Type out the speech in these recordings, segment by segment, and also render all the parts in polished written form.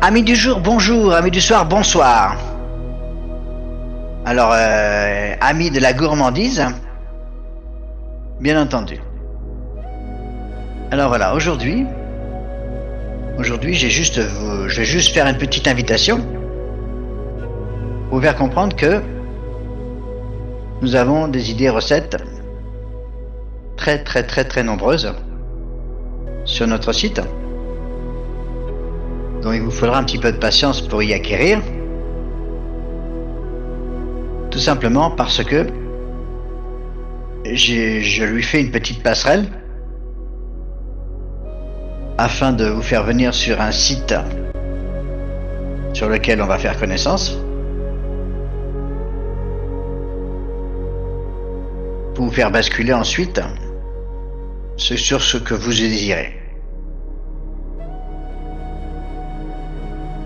Amis du jour, bonjour. Amis du soir, bonsoir. Alors, amis de la gourmandise, bien entendu. Alors voilà, aujourd'hui, je vais juste faire une petite invitation pour vous faire comprendre que nous avons des idées recettes très nombreuses sur notre site. Donc il vous faudra un petit peu de patience pour y acquérir. Tout simplement parce que je lui fais une petite passerelle afin de vous faire venir sur un site sur lequel on va faire connaissance pour vous faire basculer ensuite sur ce que vous désirez.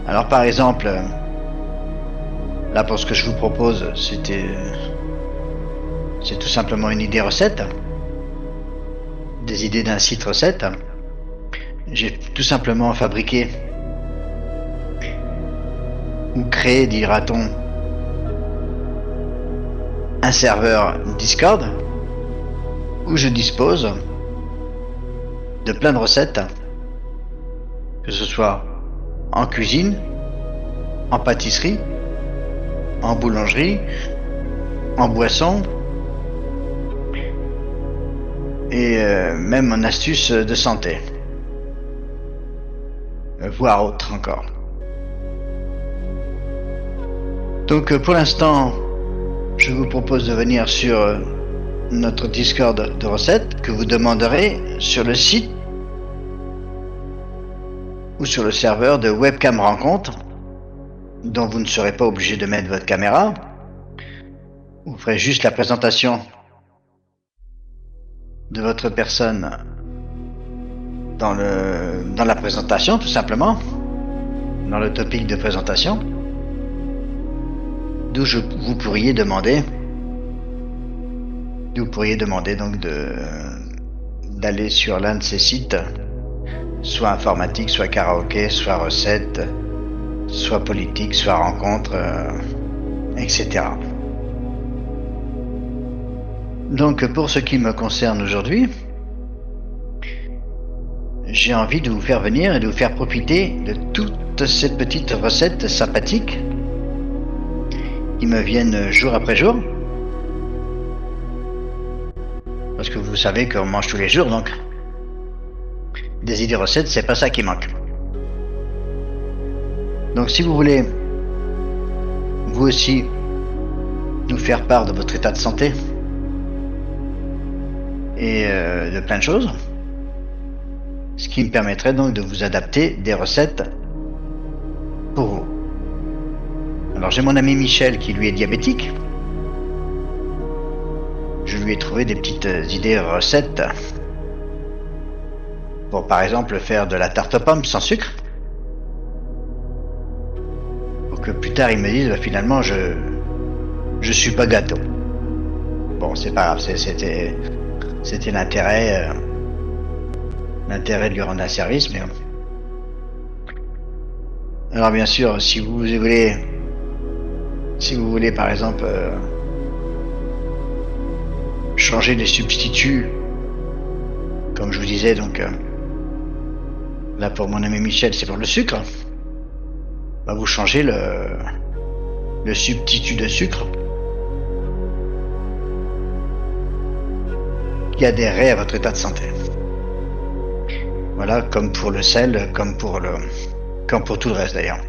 Alors par exemple, là pour ce que je vous propose, c'est tout simplement une idée recette, des idées d'un site recette. J'ai tout simplement fabriqué ou créé, dira-t-on, un serveur Discord où je dispose de plein de recettes, que ce soit en cuisine, en pâtisserie, en boulangerie, en boisson et même en astuces de santé, voire autre encore. Donc pour l'instant, je vous propose de venir sur notre Discord de recettes que vous demanderez sur le site ou sur le serveur de Webcam Rencontre, dont vous ne serez pas obligé de mettre votre caméra. Vous ferez juste la présentation de votre personne dans la présentation, tout simplement, dans le topic de présentation, d'où vous pourriez demander donc d'aller sur l'un de ces sites, soit informatique, soit karaoké, soit recette, soit politique, soit rencontre, etc. Donc pour ce qui me concerne aujourd'hui, j'ai envie de vous faire venir et de vous faire profiter de toutes ces petites recettes sympathiques qui me viennent jour après jour. Parce que vous savez qu'on mange tous les jours, donc des idées recettes, c'est pas ça qui manque. Donc si vous voulez, vous aussi, nous faire part de votre état de santé et de plein de choses, ce qui me permettrait donc de vous adapter des recettes pour vous. Alors j'ai mon ami Michel qui lui est diabétique. Je lui ai trouvé des petites idées recettes pour par exemple faire de la tarte aux pommes sans sucre, pour que plus tard il me dise finalement je suis pas gâteau. Bon, c'est pas grave, c'était l'intérêt de lui rendre un service. Mais alors bien sûr, si vous voulez par exemple changer les substituts, comme je vous disais, donc là pour mon ami Michel c'est pour le sucre, bah, vous changez le substitut de sucre qui adhérerait à votre état de santé. Voilà, comme pour le sel, comme pour tout le reste d'ailleurs.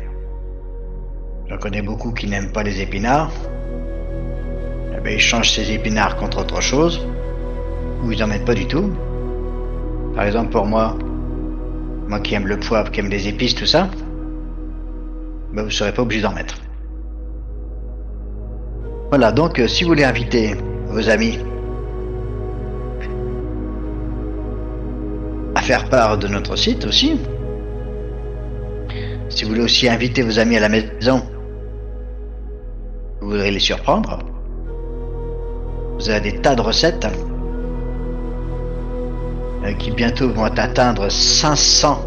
J'en connais beaucoup qui n'aiment pas les épinards. Eh bien, ils changent ces épinards contre autre chose, ou ils n'en mettent pas du tout. Par exemple pour moi qui aime le poivre, qui aime les épices, tout ça, ben vous ne serez pas obligé d'en mettre. Voilà, donc si vous voulez inviter vos amis à faire part de notre site aussi, si vous voulez aussi inviter vos amis à la maison, vous voudrez les surprendre, vous avez des tas de recettes qui bientôt vont atteindre 500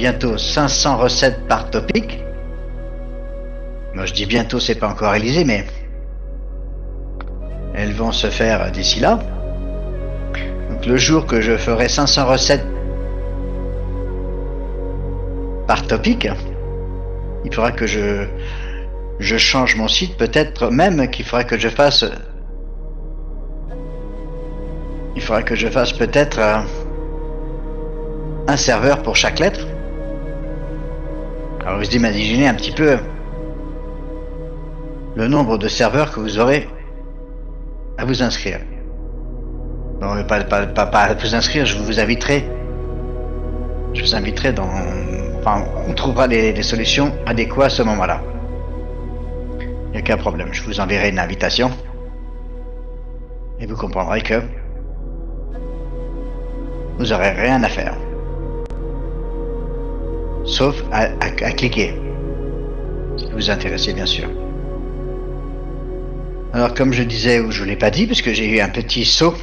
bientôt 500 recettes par topic. Moi je dis bientôt, c'est pas encore réalisé, mais elles vont se faire d'ici là. Donc le jour que je ferai 500 recettes par topic, il faudra que je change mon site, peut-être même qu'il faudra que je fasse... Il faudra que je fasse peut-être un serveur pour chaque lettre. Alors vous imaginez un petit peu le nombre de serveurs que vous aurez à vous inscrire. Non, pas à vous inscrire, je vous inviterai. Je vous inviterai dans... Enfin, on trouvera les solutions adéquates à ce moment-là. Il n'y a qu'un problème, je vous enverrai une invitation. Et vous comprendrez que vous n'aurez rien à faire. Sauf à cliquer. Si vous vous intéressez, bien sûr. Alors, comme je disais, ou je ne l'ai pas dit, parce que j'ai eu un petit saut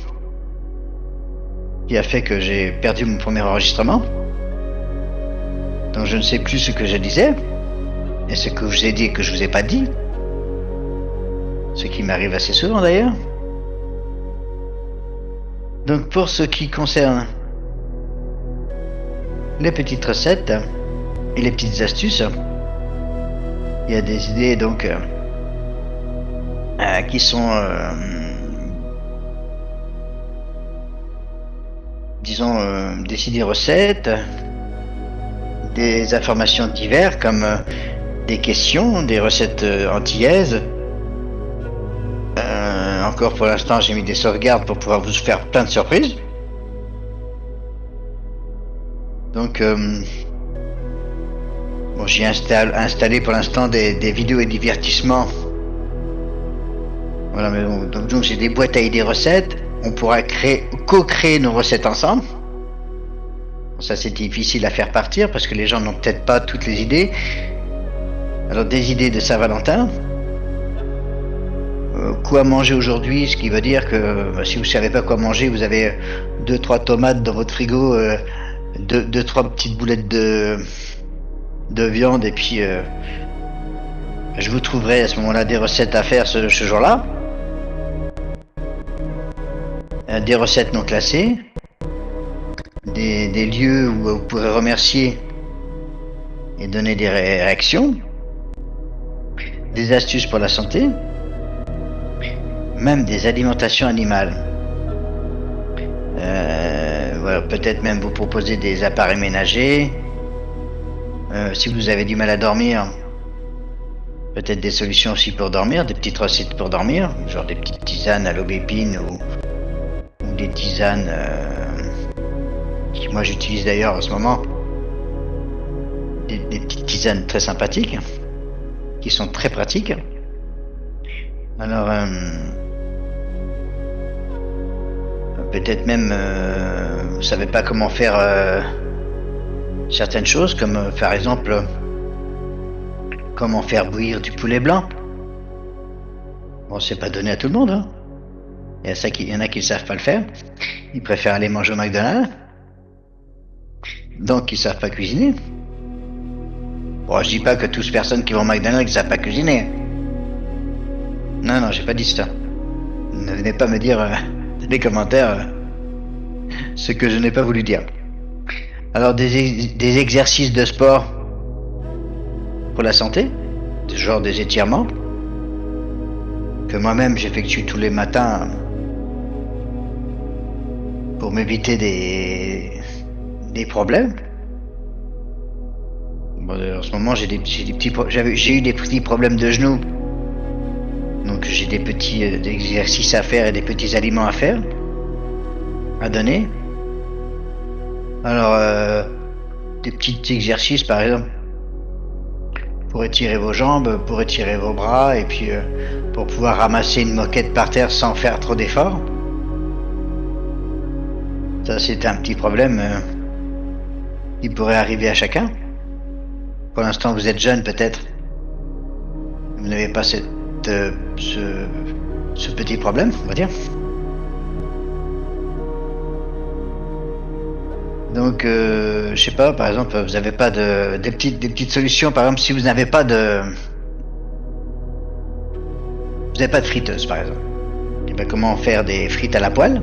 qui a fait que j'ai perdu mon premier enregistrement. Donc, je ne sais plus ce que je disais. Et ce que je vous ai dit et que je ne vous ai pas dit. Ce qui m'arrive assez souvent, d'ailleurs. Donc, pour ce qui concerne les petites recettes et les petites astuces, il y a des idées donc qui sont disons des idées recettes, des informations diverses comme des questions, des recettes antillaises. Encore pour l'instant j'ai mis des sauvegardes pour pouvoir vous faire plein de surprises. Donc bon, j'ai installé pour l'instant des vidéos et divertissements. Voilà, mais bon, donc j'ai des boîtes à idées recettes. On pourra co-créer nos recettes ensemble. Bon, ça c'est difficile à faire partir parce que les gens n'ont peut-être pas toutes les idées. Alors des idées de Saint-Valentin. Quoi manger aujourd'hui, ce qui veut dire que si vous savez pas quoi manger, vous avez 2-3 tomates dans votre frigo, 2-3 petites boulettes de viande et puis je vous trouverai à ce moment-là des recettes à faire ce jour-là. Des recettes non classées, des lieux où vous pourrez remercier et donner des réactions, des astuces pour la santé, même des alimentations animales. Voilà, peut-être même vous proposer des appareils ménagers. Si vous avez du mal à dormir, peut-être des solutions aussi pour dormir, des petites recettes pour dormir, genre des petites tisanes à l'aubépine ou des tisanes que moi j'utilise d'ailleurs en ce moment, des petites tisanes très sympathiques qui sont très pratiques. Alors peut-être même vous savez pas comment faire certaines choses, comme par exemple comment faire bouillir du poulet blanc. Bon, c'est pas donné à tout le monde, hein. Il y en a qui ne savent pas le faire. Ils préfèrent aller manger au McDonald's. Donc ils savent pas cuisiner. Bon, je dis pas que toutes les personnes qui vont au McDonald's ne savent pas cuisiner. Non, non, j'ai pas dit ça. Ne venez pas me dire dans les commentaires ce que je n'ai pas voulu dire. Alors des exercices de sport pour la santé, genre des étirements, que moi-même j'effectue tous les matins pour m'éviter des problèmes. Bon, en ce moment j'ai eu des petits problèmes de genoux, donc j'ai des petits exercices à faire et des petits aliments à faire, à donner. Alors des petits exercices par exemple pour étirer vos jambes, pour étirer vos bras et puis pour pouvoir ramasser une moquette par terre sans faire trop d'efforts. Ça c'est un petit problème qui pourrait arriver à chacun. Pour l'instant vous êtes jeune peut-être, vous n'avez pas ce petit problème, on va dire. Donc, je sais pas, par exemple, vous n'avez pas des petites solutions. Par exemple, si vous n'avez pas de friteuse, par exemple. Et ben, comment faire des frites à la poêle?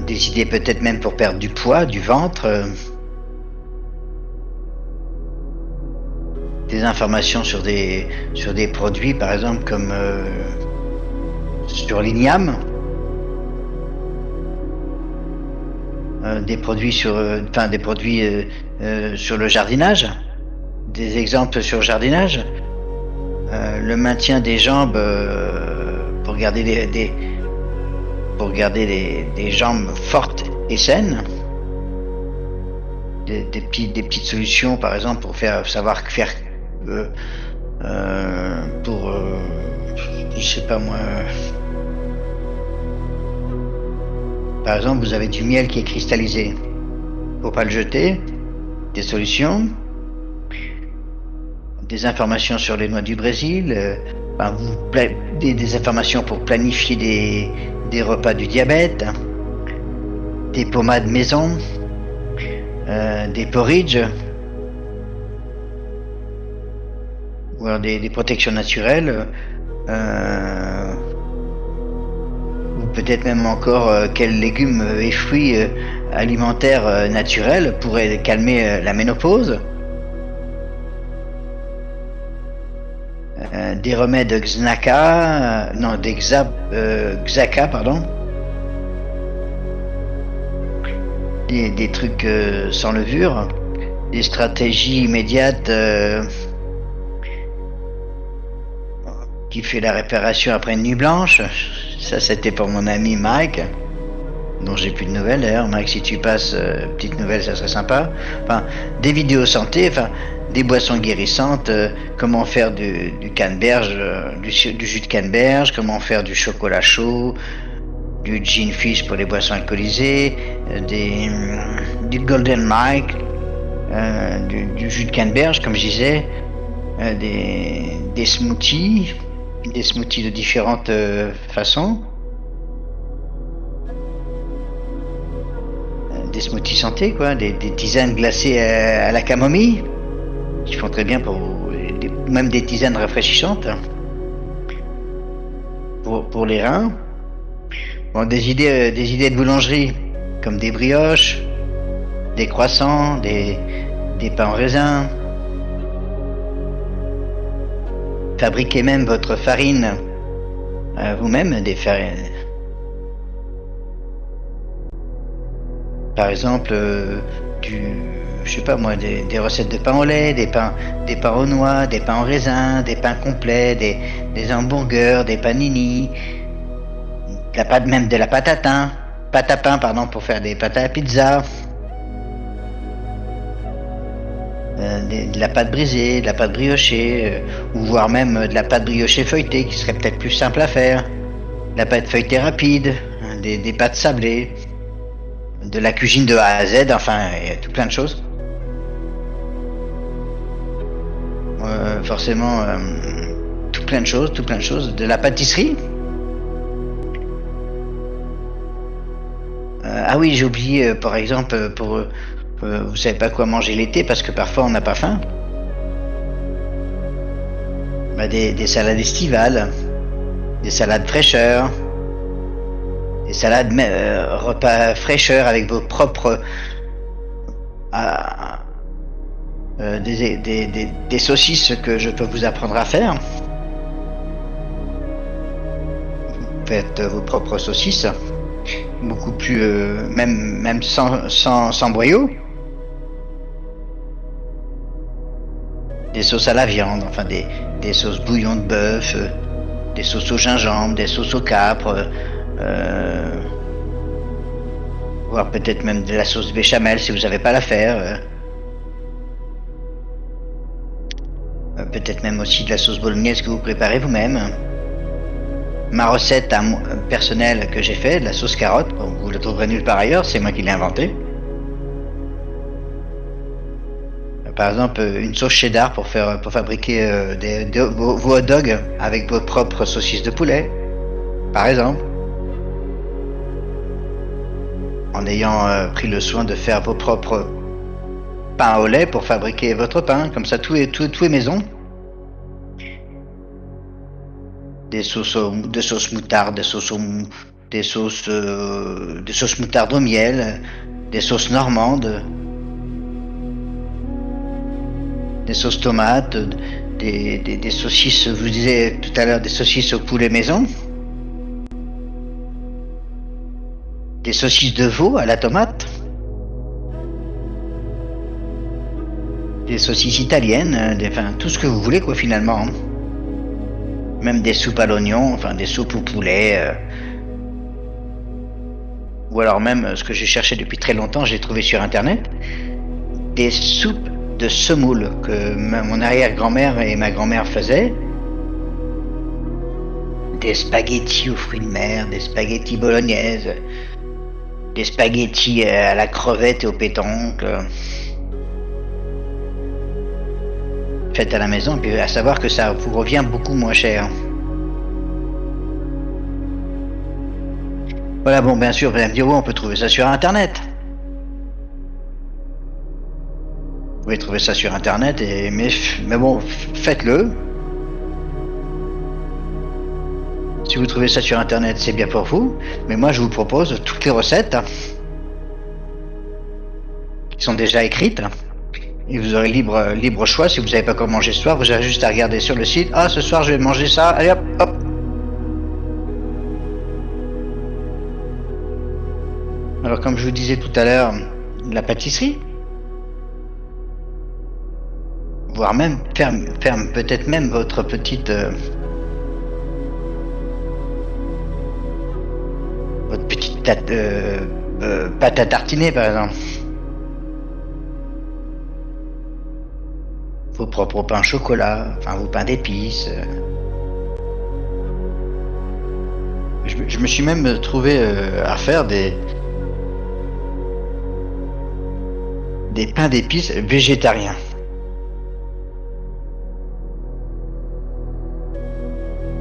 Des idées peut-être même pour perdre du poids, du ventre. Des informations sur des produits, par exemple, comme sur l'igname. Des produits sur, des produits sur le jardinage. Des exemples sur le jardinage. Le maintien des jambes pour garder des jambes fortes et saines. Des petites solutions, par exemple, pour savoir faire pour je sais pas moi. Par exemple, vous avez du miel qui est cristallisé. Faut pas le jeter. Des solutions. Des informations sur les noix du Brésil. Des informations pour planifier des repas du diabète. Des pommades maison. Des porridge. Ou alors des protections naturelles. Ou peut-être même encore quels légumes et fruits alimentaires naturels pourraient calmer la ménopause. Des remèdes Xaca, pardon. Des trucs sans levure. Des stratégies immédiates qui fait la réparation après une nuit blanche. Ça, c'était pour mon ami Mike, dont j'ai plus de nouvelles d'ailleurs. Mike, si tu passes petite nouvelle, ça serait sympa. Enfin, des vidéos santé, enfin, des boissons guérissantes, comment faire du canneberge, du jus de canneberge, comment faire du chocolat chaud, du gin fish pour les boissons alcoolisées, du golden Mike, du jus de canneberge, comme je disais, des smoothies. Des smoothies de différentes façons. Des smoothies santé, quoi. Des tisanes glacées à la camomille, qui font très bien pour... même des tisanes rafraîchissantes. Pour les reins. Bon, des idées de boulangerie, comme des brioches, des croissants, des pains en raisin. Fabriquez même votre farine vous-même, des farines. Par exemple, je sais pas moi, des recettes de pain au lait, des pains aux noix, des pains en raisin, des pains complets, des hamburgers, des panini, même de la pâte à pain, pardon, pour faire des pâtes à pizza. De la pâte brisée, de la pâte briochée, ou voire même de la pâte briochée feuilletée, qui serait peut-être plus simple à faire. De la pâte feuilletée rapide, des pâtes sablées, de la cuisine de A à Z, enfin, il y a tout plein de choses. Forcément, tout plein de choses, de la pâtisserie. Ah oui, j'ai oublié, par exemple, vous savez pas quoi manger l'été parce que parfois on n'a pas faim. Des salades estivales, des salades fraîcheur, des salades repas fraîcheur avec vos propres des saucisses que je peux vous apprendre à faire. Vous faites vos propres saucisses, beaucoup plus même sans boyau. Des sauces à la viande, enfin des sauces bouillon de bœuf, des sauces au gingembre, des sauces au capre, voire peut-être même de la sauce béchamel si vous savez pas la faire. Peut-être même aussi de la sauce bolognaise que vous préparez vous-même. Ma recette personnelle que j'ai faite, de la sauce carotte, bon, vous la trouverez nulle part ailleurs, c'est moi qui l'ai inventée. Par exemple, une sauce cheddar pour fabriquer vos hot dogs avec vos propres saucisses de poulet, par exemple. en ayant pris le soin de faire vos propres pains au lait pour fabriquer votre pain. Comme ça, tout est maison. Des sauces moutarde, des sauces moutarde au miel, des sauces normandes, des sauces tomates, des saucisses, je vous disais tout à l'heure, des saucisses au poulet maison, des saucisses de veau à la tomate, des saucisses italiennes, enfin tout ce que vous voulez quoi finalement. Même des soupes à l'oignon, enfin des soupes au poulet. Ou alors même ce que j'ai cherché depuis très longtemps, j'ai trouvé sur internet, des soupes de semoule que mon arrière-grand-mère et ma grand-mère faisaient. Des spaghettis aux fruits de mer, des spaghettis bolognaises, des spaghettis à la crevette et au pétanque. Faites à la maison, puis à savoir que ça vous revient beaucoup moins cher. Voilà, bon, bien sûr, vous allez me dire, oui, on peut trouver ça sur Internet. Vous pouvez trouver ça sur Internet, mais bon, faites-le. Si vous trouvez ça sur Internet, c'est bien pour vous. Mais moi, je vous propose toutes les recettes qui sont déjà écrites. Et vous aurez libre choix. Si vous savez pas quoi manger ce soir, vous avez juste à regarder sur le site. Ah, ce soir, je vais manger ça. Allez, hop, hop. Alors, comme je vous disais tout à l'heure, la pâtisserie. Voire même faire peut-être même votre petite pâte à tartiner par exemple. Vos propres pains au chocolat, enfin vos pains d'épices. Je me suis même trouvé à faire des pains d'épices végétariens.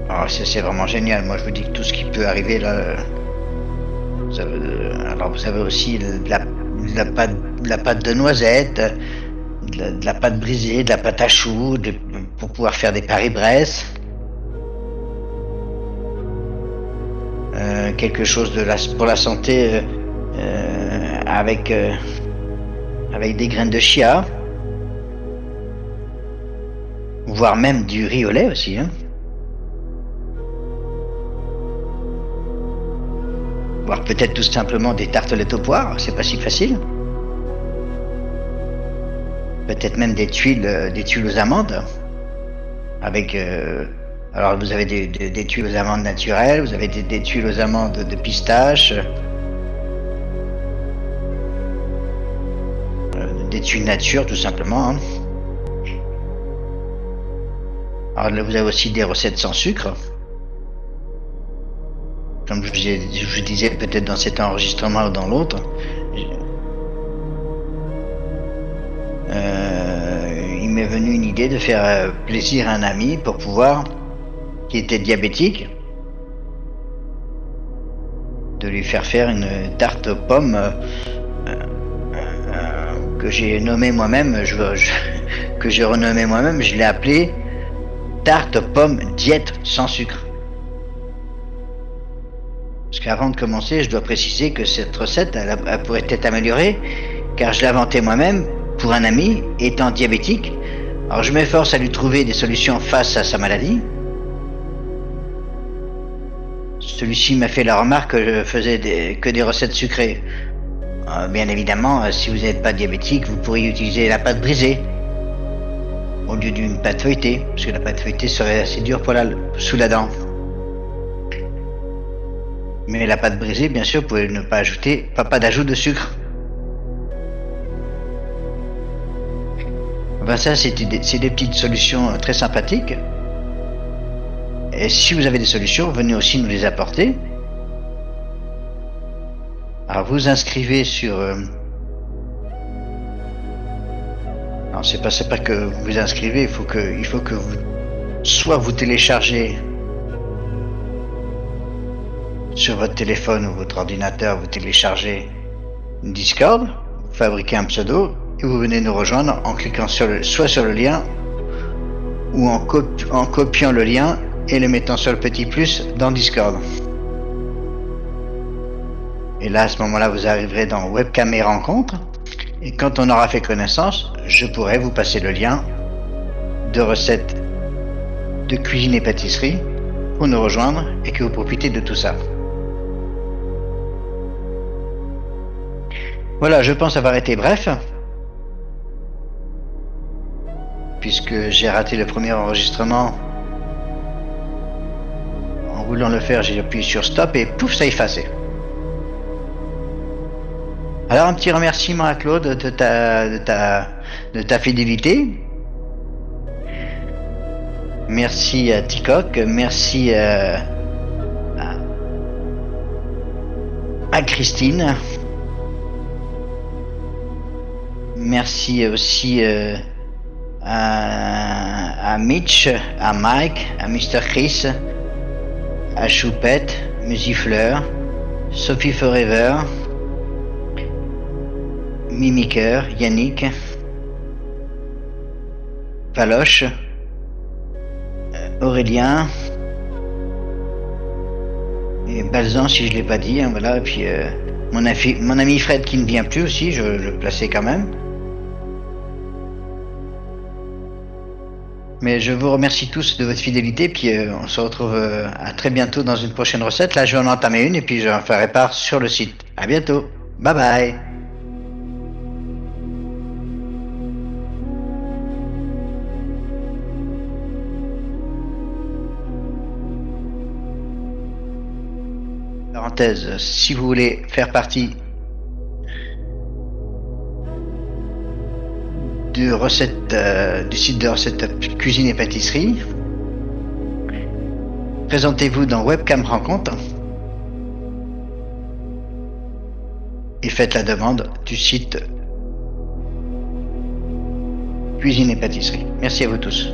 Alors c'est vraiment génial. Moi je vous dis que tout ce qui peut arriver là. Alors vous avez aussi de la pâte de noisettes, de la pâte brisée, de la pâte à choux, pour pouvoir faire des Paris-Brest. Quelque chose pour la santé avec des graines de chia, voire même du riz au lait aussi. Hein. Voire peut-être tout simplement des tartelettes aux poires, c'est pas si facile. Peut-être même des tuiles aux amandes. Avec alors vous avez des tuiles aux amandes naturelles, vous avez des tuiles aux amandes de pistache, des tuiles nature tout simplement. Hein. Alors là vous avez aussi des recettes sans sucre. Comme je vous disais peut-être dans cet enregistrement ou dans l'autre, il m'est venu une idée de faire plaisir à un ami qui était diabétique, de lui faire une tarte aux pommes que j'ai nommée moi-même, que j'ai renommée moi-même, je l'ai appelée tarte aux pommes diète sans sucre. Parce qu'avant de commencer, je dois préciser que cette recette, elle pourrait être améliorée, car je l'ai inventée moi-même pour un ami étant diabétique. Alors je m'efforce à lui trouver des solutions face à sa maladie. Celui-ci m'a fait la remarque que je faisais que des recettes sucrées. Bien évidemment, si vous n'êtes pas diabétique, vous pourriez utiliser la pâte brisée au lieu d'une pâte feuilletée, parce que la pâte feuilletée serait assez dure sous la dent. Mais la pâte brisée, bien sûr, vous pouvez ne pas ajouter, pas d'ajout de sucre. Ben ça, c'est des petites solutions très sympathiques. Et si vous avez des solutions, venez aussi nous les apporter. Alors vous inscrivez sur... Non, c'est pas que vous vous inscrivez, il faut que vous... Soit vous téléchargez sur votre téléphone ou votre ordinateur, vous téléchargez Discord, vous fabriquez un pseudo et vous venez nous rejoindre en cliquant soit sur le lien ou en copiant le lien et le mettant sur le petit plus dans Discord. Et là, à ce moment-là, vous arriverez dans Webcam et rencontres. Et quand on aura fait connaissance, je pourrai vous passer le lien de recettes de cuisine et pâtisserie pour nous rejoindre et que vous profitez de tout ça. Voilà, je pense avoir été bref, puisque j'ai raté le premier enregistrement. En voulant le faire, j'ai appuyé sur stop et pouf, ça a effacé. Alors un petit remerciement à Claude de ta fidélité. Merci à Ticoc, merci à Christine. Merci aussi à Mitch, à Mike, à Mr. Chris, à Choupette, Musifleur, Sophie Forever, Mimiker, Yannick, Paloche, Aurélien et Balzan si je l'ai pas dit, hein, voilà. Et puis mon ami Fred qui ne vient plus aussi, je le plaçais quand même. Mais je vous remercie tous de votre fidélité, puis on se retrouve à très bientôt dans une prochaine recette. Là, je vais en entamer une et puis j'en ferai part sur le site. À bientôt. Bye bye. Parenthèse, si vous voulez faire partie du site de recettes cuisine et pâtisserie, présentez-vous dans Webcam Rencontre et faites la demande du site cuisine et pâtisserie. Merci à vous tous.